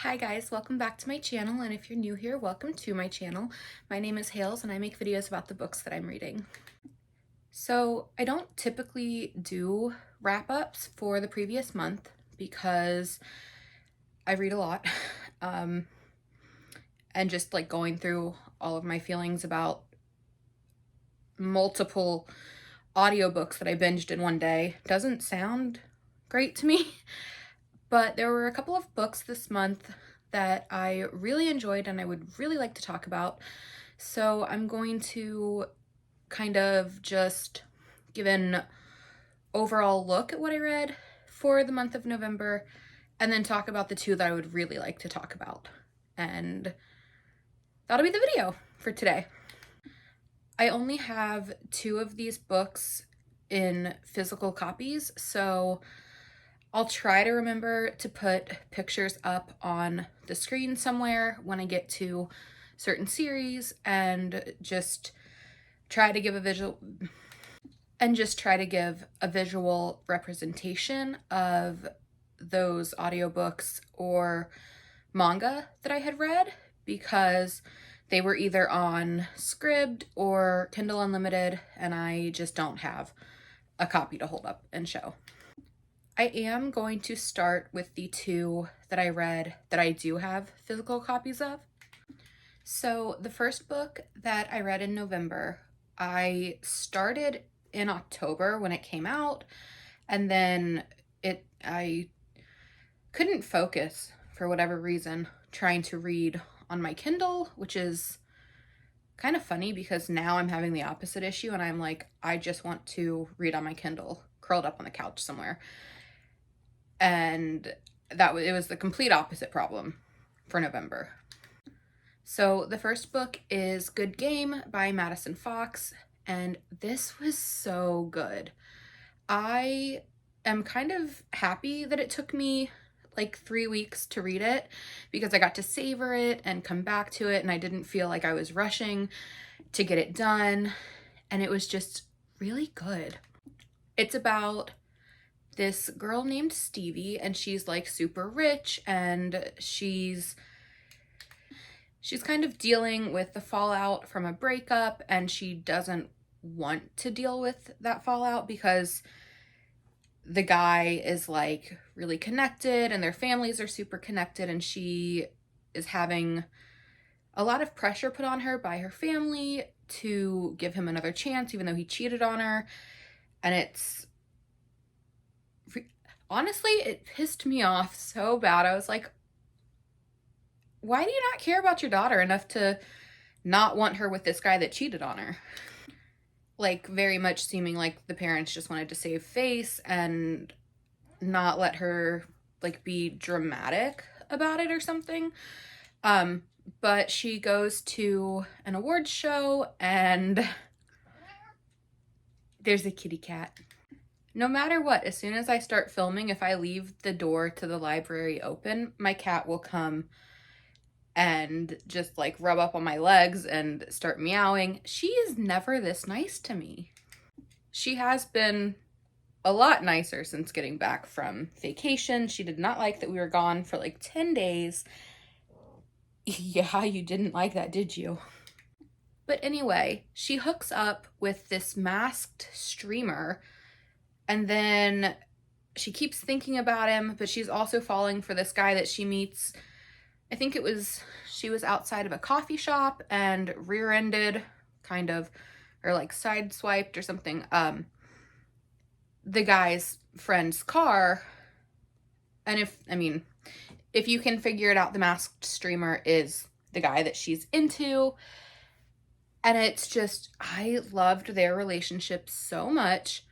Hi guys, welcome back to my channel, and if you're new here, welcome to my channel. My name is Hales and I make videos about the books that I'm reading. So I don't typically do wrap-ups for the previous month because I read a lot and just like going through all of my feelings about multiple audiobooks that I binged in one day doesn't sound great to me. But there were a couple of books this month that I really enjoyed and I would really like to talk about. So I'm going to kind of just give an overall look at what I read for the month of November and then talk about the two that I would really like to talk about. And that'll be the video for today. I only have two of these books in physical copies, so I'll try to remember to put pictures up on the screen somewhere when I get to certain series and just try to give a visual representation of those audiobooks or manga that I had read, because they were either on Scribd or Kindle Unlimited and I just don't have a copy to hold up and show. I am going to start with the two that I read that I do have physical copies of. So the first book that I read in November, I started in October when it came out, and then I couldn't focus for whatever reason trying to read on my Kindle, which is kind of funny because now I'm having the opposite issue and I'm like, I just want to read on my Kindle curled up on the couch somewhere. And it was the complete opposite problem for November. So the first book is Good Game by Madison Fox, and this was so good. I am kind of happy that it took me like 3 weeks to read it because I got to savor it and come back to it, and I didn't feel like I was rushing to get it done, and it was just really good. It's about this girl named Stevie, and she's like super rich, and she's kind of dealing with the fallout from a breakup, and she doesn't want to deal with that fallout because the guy is like really connected and their families are super connected, and she is having a lot of pressure put on her by her family to give him another chance even though he cheated on her. And honestly, it pissed me off so bad. I was like, why do you not care about your daughter enough to not want her with this guy that cheated on her? Like, very much seeming like the parents just wanted to save face and not let her like be dramatic about it or something. But she goes to an awards show and there's a kitty cat. No matter what, as soon as I start filming, if I leave the door to the library open, my cat will come and just like rub up on my legs and start meowing. She is never this nice to me. She has been a lot nicer since getting back from vacation. She did not like that we were gone for like 10 days. Yeah, you didn't like that, did you? But anyway, she hooks up with this masked streamer, and then she keeps thinking about him, but she's also falling for this guy that she meets. I think she was outside of a coffee shop and rear-ended, kind of, or like sideswiped or something, the guy's friend's car. And if you can figure it out, the masked streamer is the guy that she's into. And it's just, I loved their relationship so much.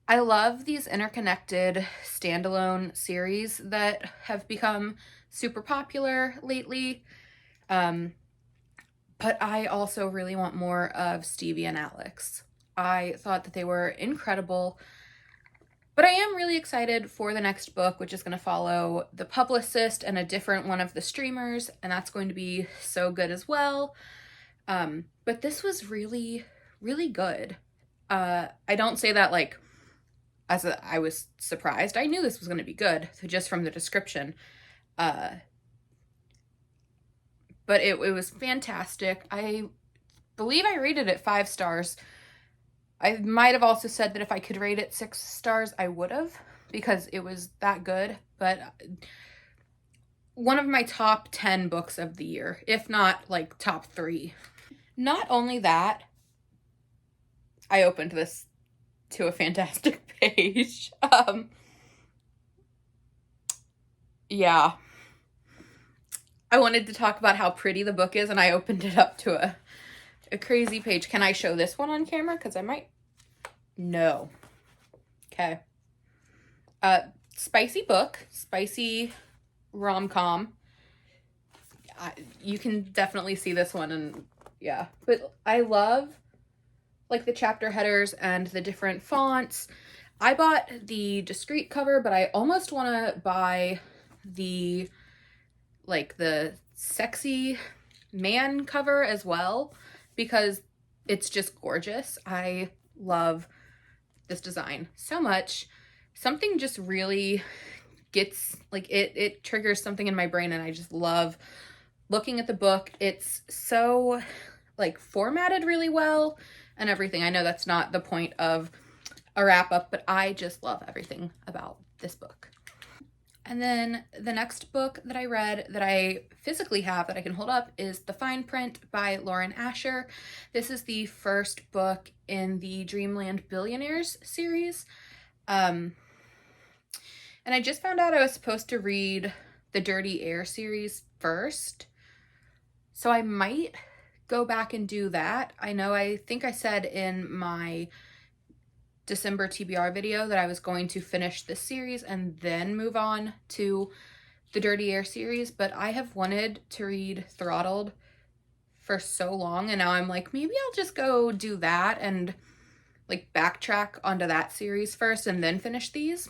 I love these interconnected standalone series that have become super popular lately. But I also really want more of Stevie and Alex. I thought that they were incredible. But I am really excited for the next book, which is going to follow the publicist and a different one of the streamers, and that's going to be so good as well. But this was really, really good. I don't say that like I was surprised. I knew this was going to be good, so just from the description. but it was fantastic. I believe I rated it 5 stars. I might have also said that if I could rate it 6 stars, I would have, because it was that good. But one of my top 10 books of the year, if not like top 3. Not only that, I opened this to a fantastic page. Yeah. I wanted to talk about how pretty the book is, and I opened it up to a crazy page. Can I show this one on camera? Because I might. No. Okay. Spicy book. Spicy rom-com. You can definitely see this one, and yeah. But I love like the chapter headers and the different fonts. I bought the discreet cover, but I almost want to buy the sexy man cover as well, because it's just gorgeous. I love this design so much. Something just really gets, like, it triggers something in my brain, and I just love looking at the book. It's so like formatted really well and everything. I know that's not the point of a wrap up, but I just love everything about this book. And then the next book that I read that I physically have that I can hold up is The Fine Print by Lauren Asher. This is the first book in the Dreamland Billionaires series. And I just found out I was supposed to read the Dirty Air series first. So I might go back and do that. I think I said in my December TBR video that I was going to finish this series and then move on to the Dirty Air series, but I have wanted to read Throttled for so long, and now I'm like, maybe I'll just go do that and like backtrack onto that series first and then finish these.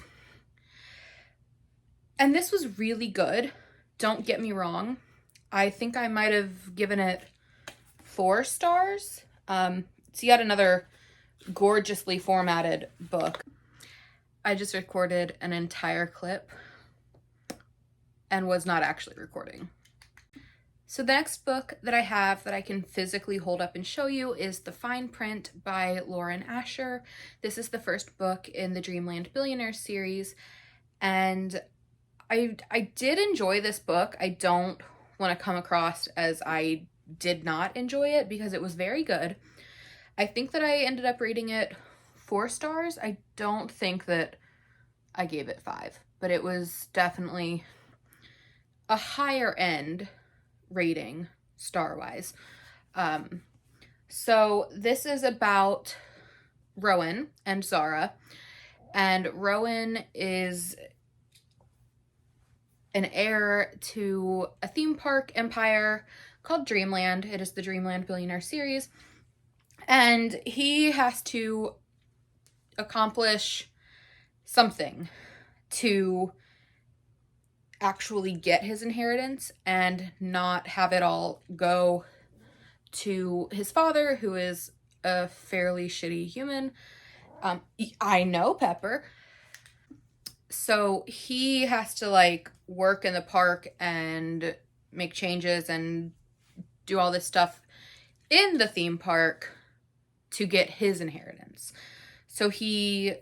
And this was really good. Don't get me wrong. I think I might have given it 4 stars. It's yet another gorgeously formatted book. I just recorded an entire clip and was not actually recording. So the next book that I have that I can physically hold up and show you is The Fine Print by Lauren Asher. This is the first book in the Dreamland Billionaires series, and I did enjoy this book. I don't want to come across as I did not enjoy it, because it was very good. I think that I ended up rating it 4 stars. I don't think that I gave it 5, but it was definitely a higher end rating star-wise. So this is about Rowan and Zara, and Rowan is an heir to a theme park empire called Dreamland. It is the Dreamland Billionaire series, and he has to accomplish something to actually get his inheritance and not have it all go to his father, who is a fairly shitty human. I know, Pepper. So he has to like work in the park and make changes and do all this stuff in the theme park to get his inheritance. So he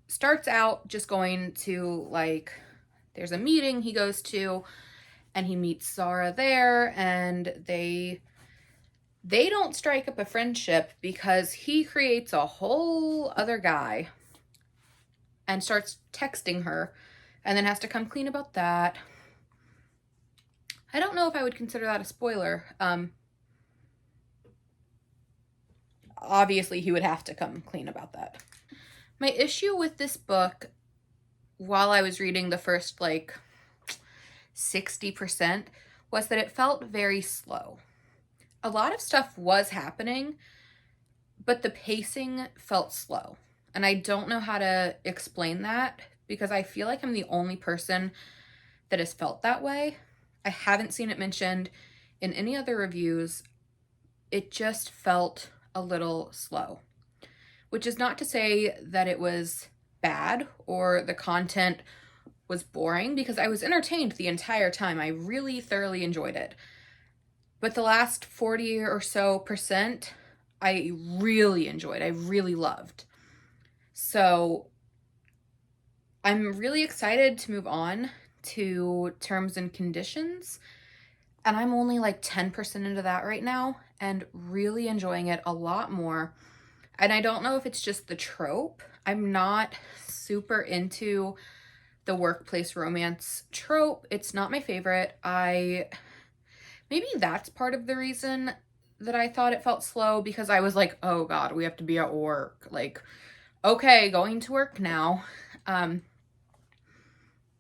starts out just going to, like, there's a meeting he goes to, and he meets Zara there, and they don't strike up a friendship because he creates a whole other guy and starts texting her, and then has to come clean about that. I don't know if I would consider that a spoiler. Obviously, he would have to come clean about that. My issue with this book, while I was reading the first, like, 60%, was that it felt very slow. A lot of stuff was happening, but the pacing felt slow. And I don't know how to explain that, because I feel like I'm the only person that has felt that way. I haven't seen it mentioned in any other reviews. It just felt a little slow, which is not to say that it was bad or the content was boring, because I was entertained the entire time. I really thoroughly enjoyed it. But the last 40 or so percent, I really enjoyed. I really loved. So I'm really excited to move on to terms and conditions. And I'm only like 10% into that right now and really enjoying it a lot more. And I don't know if it's just the trope. I'm not super into the workplace romance trope. It's not my favorite. Maybe that's part of the reason that I thought it felt slow, because I was like, oh God, we have to be at work. Like, okay, going to work now.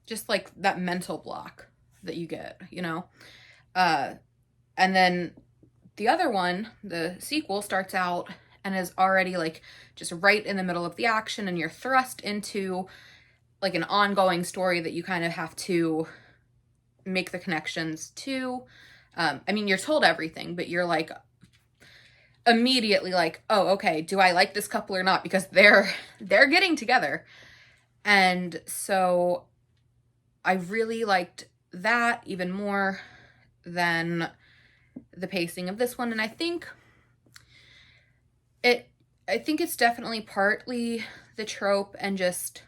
Just like that mental block that you get, you know? And then the other one, the sequel, starts out and is already like just right in the middle of the action, and you're thrust into like an ongoing story that you kind of have to make the connections to. I mean, you're told everything, but you're like immediately like, oh, okay, do I like this couple or not? Because they're getting together. And so I really liked that even more than the pacing of this one. And I think it's definitely partly the trope, and just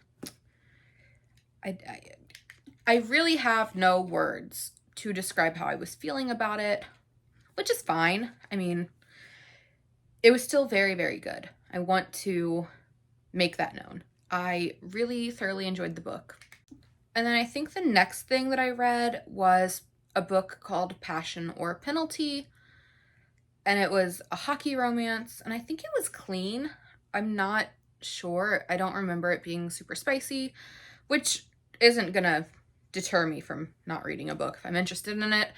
I really have no words to describe how I was feeling about it, which is fine. I mean, it was still very, very good. I want to make that known. I really thoroughly enjoyed the book. And then I think the next thing that I read was a book called Passion or Penalty. And it was a hockey romance, and I think it was clean. I'm not sure. I don't remember it being super spicy, which isn't gonna deter me from not reading a book if I'm interested in it.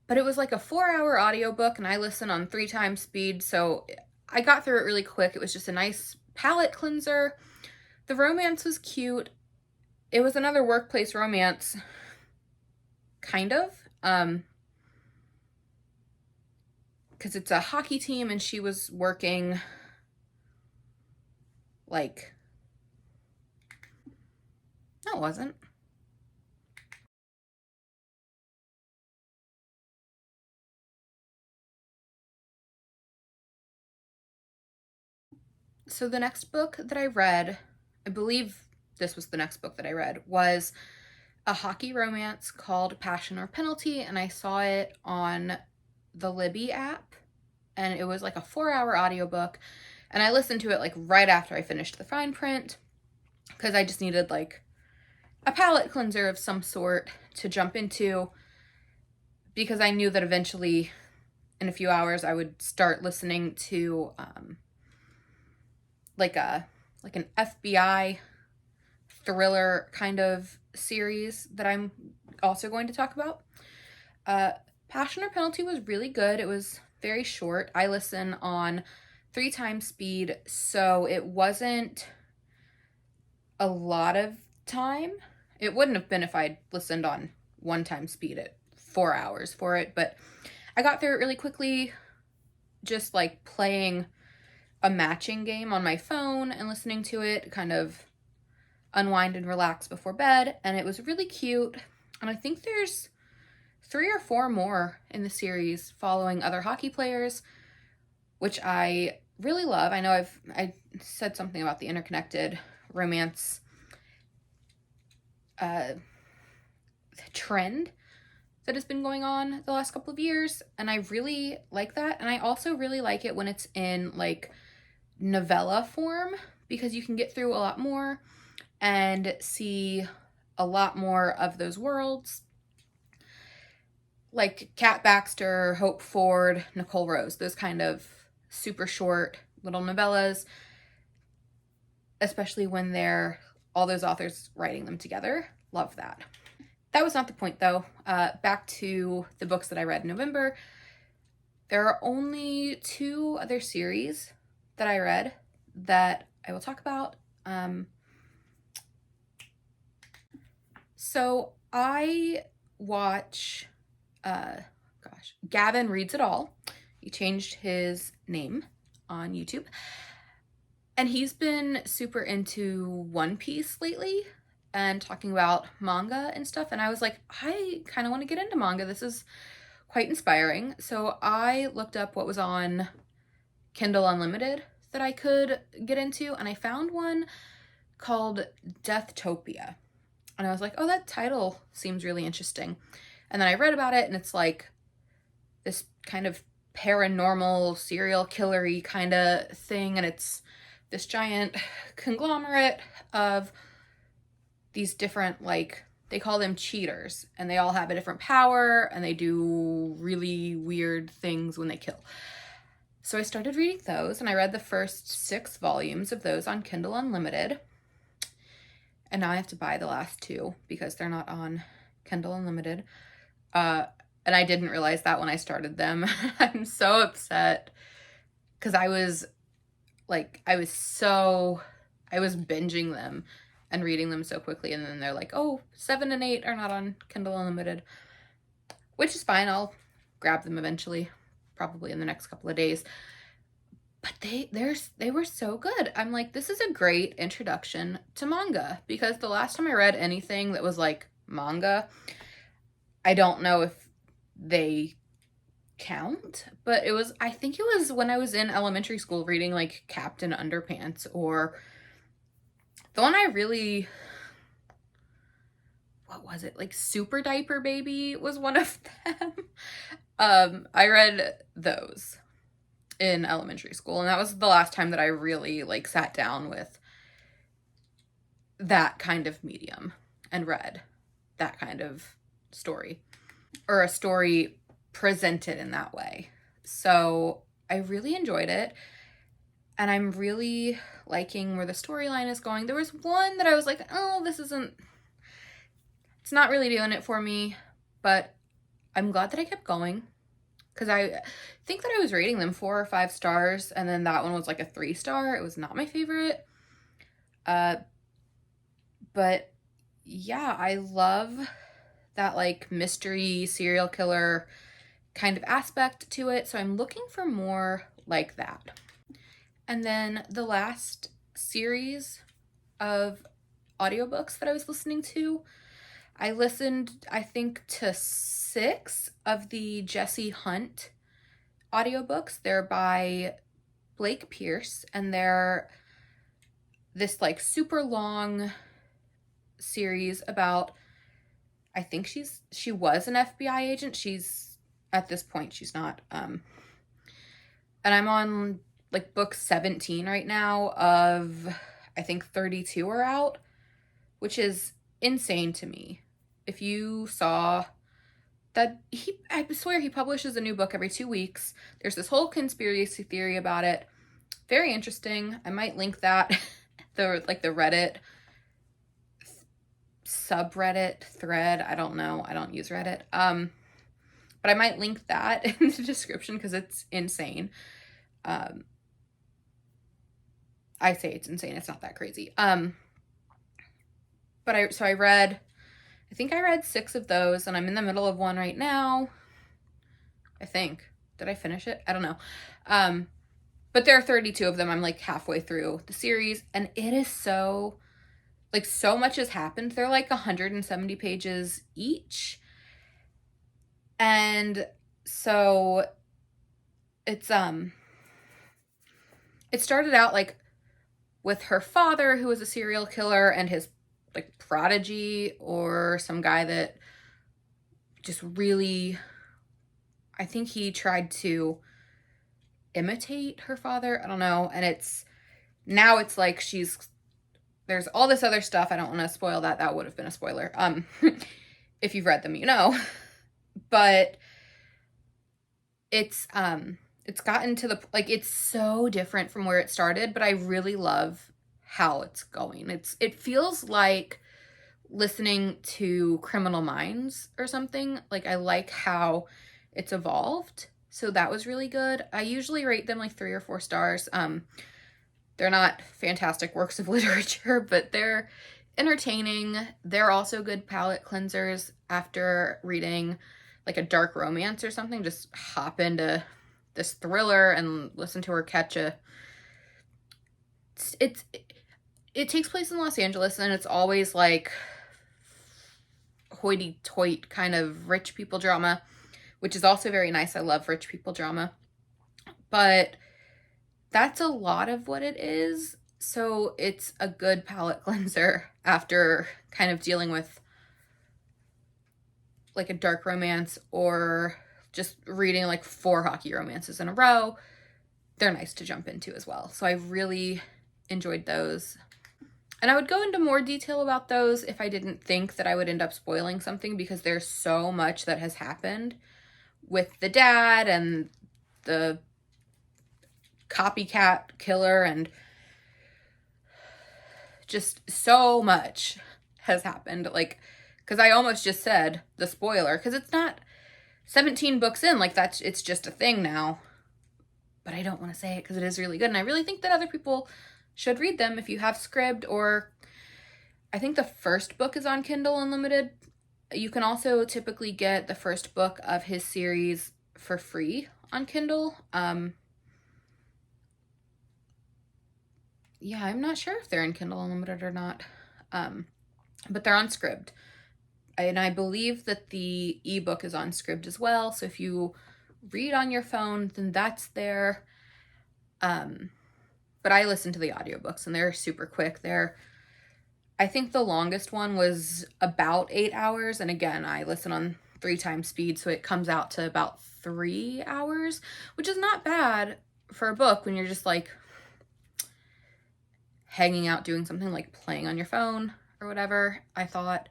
But it was like a 4-hour audiobook, and I listen on 3 times speed, so I got through it really quick. It was just a nice palate cleanser. The romance was cute. It was another workplace romance, kind of. Because it's a hockey team, and she was working like, no, it wasn't. So the next book that I read, I believe this was the next book that I read, was a hockey romance called Passion or Penalty, and I saw it on the Libby app, and it was like a 4-hour audiobook, and I listened to it like right after I finished the fine print, because I just needed like a palate cleanser of some sort to jump into, because I knew that eventually in a few hours I would start listening to like an FBI thriller kind of series that I'm also going to talk about. Passion or Penalty was really good. It was very short. I listen on 3 times speed, so it wasn't a lot of time. It wouldn't have been if I'd listened on 1 time speed at 4 hours for it, but I got through it really quickly, just like playing a matching game on my phone and listening to it, kind of unwind and relax before bed, and it was really cute. And I think there's 3 or 4 more in the series following other hockey players, which I really love. I know I said something about the interconnected romance trend that has been going on the last couple of years, and I really like that. And I also really like it when it's in like novella form, because you can get through a lot more and see a lot more of those worlds. Like Kat Baxter, Hope Ford, Nicole Rose, those kind of super short little novellas, especially when they're all those authors writing them together. Love that. That was not the point though. Back to the books that I read in November. There are only 2 other series that I read that I will talk about. So I watch, Gavin Reads It All. He changed his name on YouTube. And he's been super into One Piece lately and talking about manga and stuff. And I was like, I kind of want to get into manga. This is quite inspiring. So I looked up what was on Kindle Unlimited that I could get into, and I found one called Deathtopia. And I was like, oh, that title seems really interesting. And then I read about it, and it's like this kind of paranormal serial killer-y kind of thing, and it's this giant conglomerate of these different, like, they call them cheaters, and they all have a different power, and they do really weird things when they kill. So I started reading those, and I read the first 6 volumes of those on Kindle Unlimited. And now I have to buy the last 2 because they're not on Kindle Unlimited. And I didn't realize that when I started them. I'm so upset because I was binging them and reading them so quickly. And then they're like, oh, 7 and 8 are not on Kindle Unlimited, which is fine. I'll grab them eventually, probably in the next couple of days. But they were so good. I'm like, this is a great introduction to manga, because the last time I read anything that was like manga, I don't know if they count, but I think it was when I was in elementary school reading like Captain Underpants, or the one I really, what was it? Like Super Diaper Baby was one of them. I read those in elementary school, and that was the last time that I really like sat down with that kind of medium and read that kind of story, or a story presented in that way. So I really enjoyed it, and I'm really liking where the storyline is going. There was one that I was like, oh, it's not really doing it for me, but I'm glad that I kept going, because I think that I was rating them 4 or 5 stars, and then that one was like a 3-star. It was not my favorite. But yeah, I love that like mystery serial killer kind of aspect to it. So I'm looking for more like that. And then the last series of audiobooks that I was listening to, I listened, I think, to 6 of the Jesse Hunt audiobooks. They're by Blake Pierce, and they're this like super long series about, I think she was an FBI agent. At this point, she's not. And I'm on like book 17 right now of, I think 32 are out, which is insane to me. If you saw that I swear he publishes a new book every 2 weeks. There's this whole conspiracy theory about it. Very interesting. I might link that, the Reddit subreddit thread. I don't know. I don't use Reddit. But I might link that in the description because it's insane. I say it's insane. It's not that crazy. But I think I read 6 of those, and I'm in the middle of one right now. I think. Did I finish it? I don't know. But there are 32 of them. I'm like halfway through the series, and it is so much has happened. They're like 170 pages each. And so it started out like with her father, who was a serial killer, and his like prodigy, or some guy that just really, I think he tried to imitate her father. I don't know. And now it's like there's all this other stuff. I don't want to spoil that. That would have been a spoiler. If you've read them, you know. But it's gotten to it's so different from where it started, but I really love how it's going. It feels like listening to Criminal Minds or something. Like, I like how it's evolved. So that was really good. I usually rate them like 3 or 4 stars. They're not fantastic works of literature, but they're entertaining. They're also good palate cleansers after reading like a dark romance or something. Just hop into this thriller and listen to her catch it takes place in Los Angeles, and it's always like hoity-toity kind of rich people drama, which is also very nice. I love rich people drama. But that's a lot of what it is. So it's a good palate cleanser after kind of dealing with like a dark romance or just reading like 4 hockey romances in a row. They're nice to jump into as well. So I really enjoyed those. And I would go into more detail about those if I didn't think that I would end up spoiling something, because there's so much that has happened with the dad and the copycat killer, and just so much has happened. Like, because I almost just said the spoiler, because it's not 17 books in, like it's just a thing now. But I don't want to say it because it is really good, and I really think that other people should read them if you have Scribd, or I think the first book is on Kindle Unlimited. You can also typically get the first book of his series for free on Kindle. Yeah, I'm not sure if they're in Kindle Unlimited or not, but they're on Scribd. And I believe that the ebook is on Scribd as well. So if you read on your phone, then that's there. But I listen to the audiobooks and they're super quick. I think the longest one was about 8 hours. And again, I listen on 3 times speed, so it comes out to about 3 hours, which is not bad for a book when you're just like hanging out doing something like playing on your phone or whatever. I thought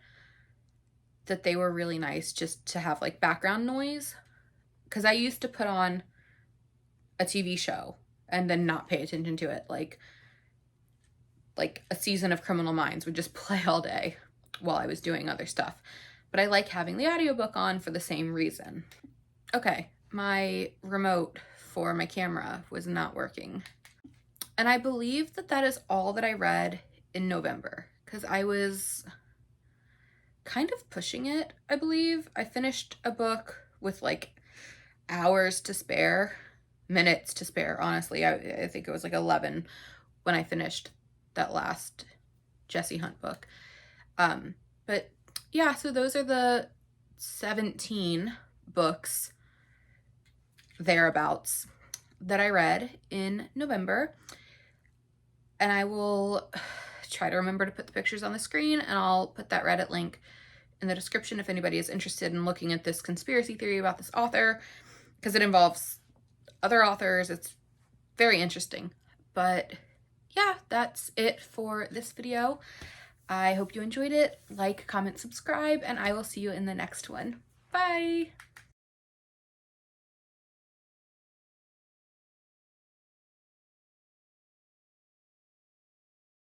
that they were really nice just to have like background noise, because I used to put on a TV show and then not pay attention to it. Like a season of Criminal Minds would just play all day while I was doing other stuff. But I like having the audiobook on for the same reason. Okay, my remote for my camera was not working. And I believe that that is all that I read in November, because I was kind of pushing it, I believe. I finished a book with like hours to spare, minutes to spare, honestly. I think it was like 11 when I finished that last Jesse Hunt book. But yeah, so those are the 17 books thereabouts that I read in November. And I will try to remember to put the pictures on the screen, and I'll put that Reddit link in the description if anybody is interested in looking at this conspiracy theory about this author, because it involves other authors. It's very interesting. But yeah, that's it for this video. I hope you enjoyed it. Like, comment, subscribe, and I will see you in the next one. Bye!